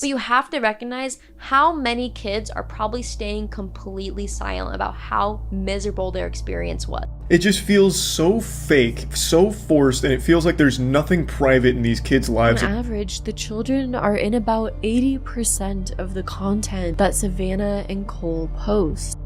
But you have to recognize how many kids are probably staying completely silent about how miserable their experience was. It just feels so fake, so forced, and it feels like there's nothing private in these kids' lives. On average, the children are in about 80% of the content that Savannah and Cole post.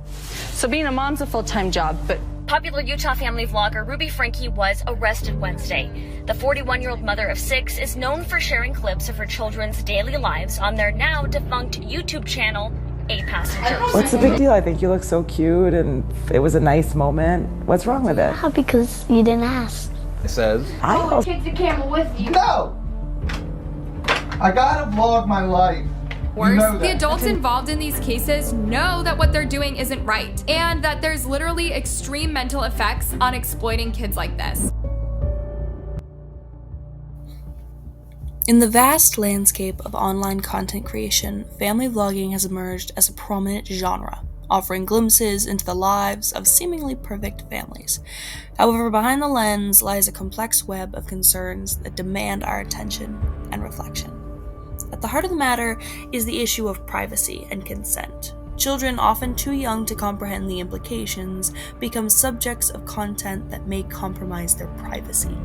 So being a mom's a full-time job, but popular Utah family vlogger Ruby Franke was arrested Wednesday. The 41-year-old mother of 6 is known for sharing clips of her children's daily lives on their now defunct YouTube channel, 8 Passengers. What's the big deal? I think you look so cute and it was a nice moment. What's wrong with it? Because you didn't ask. It says, Take the camera with you. No! I gotta vlog my life. Worse, the adults involved in these cases know that what they're doing isn't right, and that there's literally extreme mental effects on exploiting kids like this. In the vast landscape of online content creation, family vlogging has emerged as a prominent genre, offering glimpses into the lives of seemingly perfect families. However, behind the lens lies a complex web of concerns that demand our attention and reflection. At the heart of the matter is the issue of privacy and consent. Children, often too young to comprehend the implications, become subjects of content that may compromise their privacy.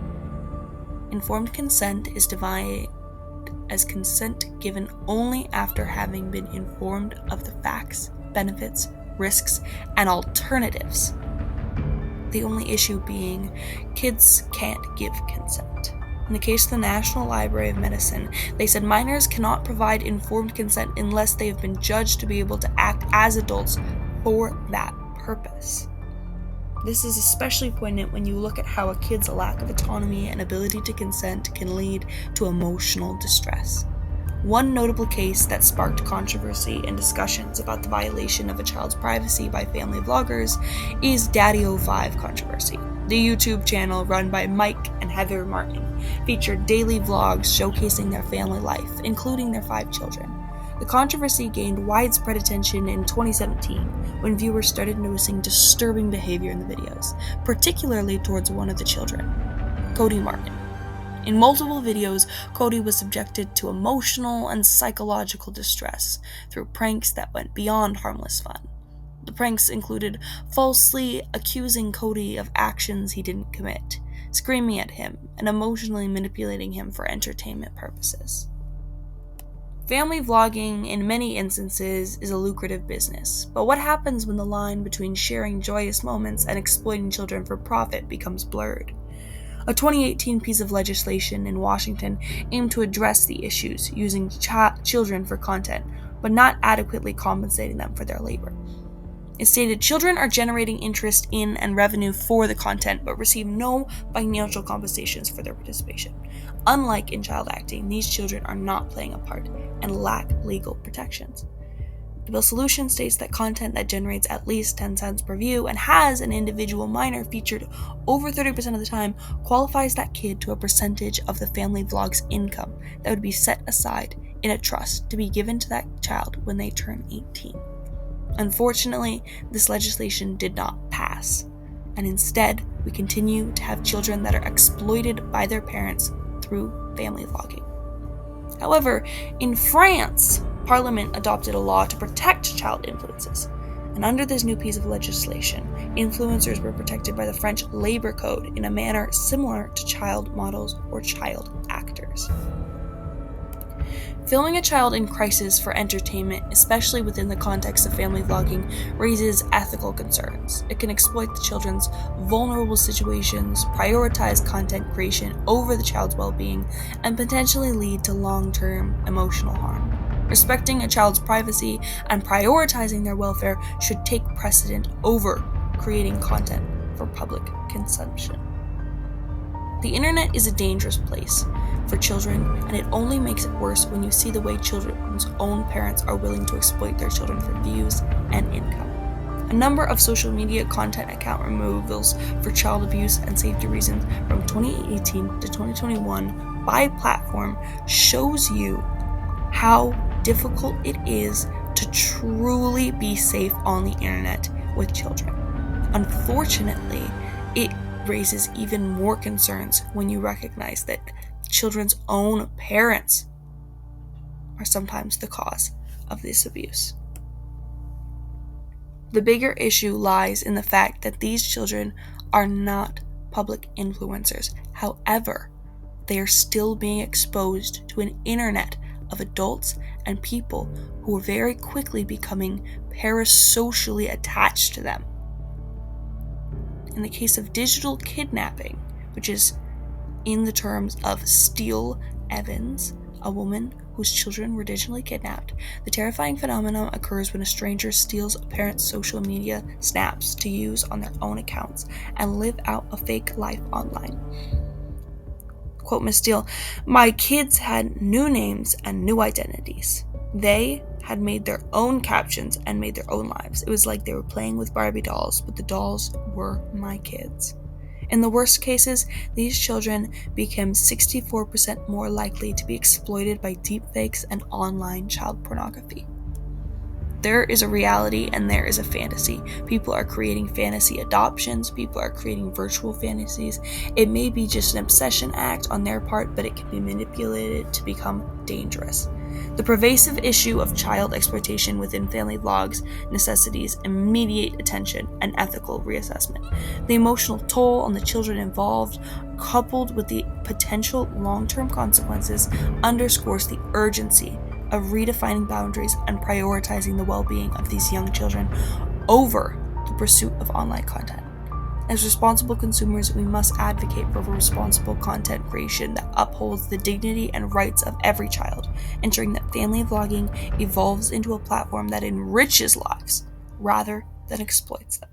Informed consent is defined as consent given only after having been informed of the facts, benefits, risks, and alternatives. The only issue being, kids can't give consent. In the case of the National Library of Medicine, they said minors cannot provide informed consent unless they have been judged to be able to act as adults for that purpose. This is especially poignant when you look at how a kid's lack of autonomy and ability to consent can lead to emotional distress. One notable case that sparked controversy and discussions about the violation of a child's privacy by family vloggers is Daddy05 controversy. The YouTube channel, run by Mike and Heather Martin, featured daily vlogs showcasing their family life, including their 5 children. The controversy gained widespread attention in 2017 when viewers started noticing disturbing behavior in the videos, particularly towards one of the children, Cody Martin. In multiple videos, Cody was subjected to emotional and psychological distress through pranks that went beyond harmless fun. The pranks included falsely accusing Cody of actions he didn't commit, screaming at him, and emotionally manipulating him for entertainment purposes. Family vlogging, in many instances, is a lucrative business, but what happens when the line between sharing joyous moments and exploiting children for profit becomes blurred? A 2018 piece of legislation in Washington aimed to address the issues using children for content, but not adequately compensating them for their labor. It stated children are generating interest in and revenue for the content, but receive no financial compensations for their participation. Unlike in child acting, these children are not playing a part and lack legal protections. The bill's solution states that content that generates at least 10 cents per view and has an individual minor featured over 30% of the time qualifies that kid to a percentage of the family vlog's income that would be set aside in a trust to be given to that child when they turn 18. Unfortunately, this legislation did not pass, and instead, we continue to have children that are exploited by their parents through family vlogging. However, in France, Parliament adopted a law to protect child influences, and under this new piece of legislation, influencers were protected by the French Labor Code in a manner similar to child models or child actors. Filming a child in crisis for entertainment, especially within the context of family vlogging, raises ethical concerns. It can exploit the children's vulnerable situations, prioritize content creation over the child's well-being, and potentially lead to long-term emotional harm. Respecting a child's privacy and prioritizing their welfare should take precedent over creating content for public consumption. The internet is a dangerous place for children, and it only makes it worse when you see the way children's own parents are willing to exploit their children for views and income. A number of social media content account removals for child abuse and safety reasons from 2018 to 2021 by platform shows you how difficult it is to truly be safe on the internet with children. Unfortunately, it raises even more concerns when you recognize that children's own parents are sometimes the cause of this abuse. The bigger issue lies in the fact that these children are not public influencers. However, they are still being exposed to an internet of adults and people who are very quickly becoming parasocially attached to them. In the case of digital kidnapping, which is in the terms of Steele Evans, a woman whose children were digitally kidnapped, the terrifying phenomenon occurs when a stranger steals a parent's social media snaps to use on their own accounts and live out a fake life online. Quote Miss Steele, "My kids had new names and new identities. They had made their own captions and made their own lives. It was like they were playing with Barbie dolls, but the dolls were my kids. In the worst cases, these children became 64% more likely to be exploited by deepfakes and online child pornography." There is a reality and there is a fantasy. People are creating fantasy adoptions. People are creating virtual fantasies. It may be just an obsession act on their part, but it can be manipulated to become dangerous. The pervasive issue of child exploitation within family vlogs necessitates immediate attention and ethical reassessment. The emotional toll on the children involved, coupled with the potential long-term consequences, underscores the urgency of redefining boundaries and prioritizing the well-being of these young children over the pursuit of online content. As responsible consumers, we must advocate for responsible content creation that upholds the dignity and rights of every child, ensuring that family vlogging evolves into a platform that enriches lives rather than exploits them.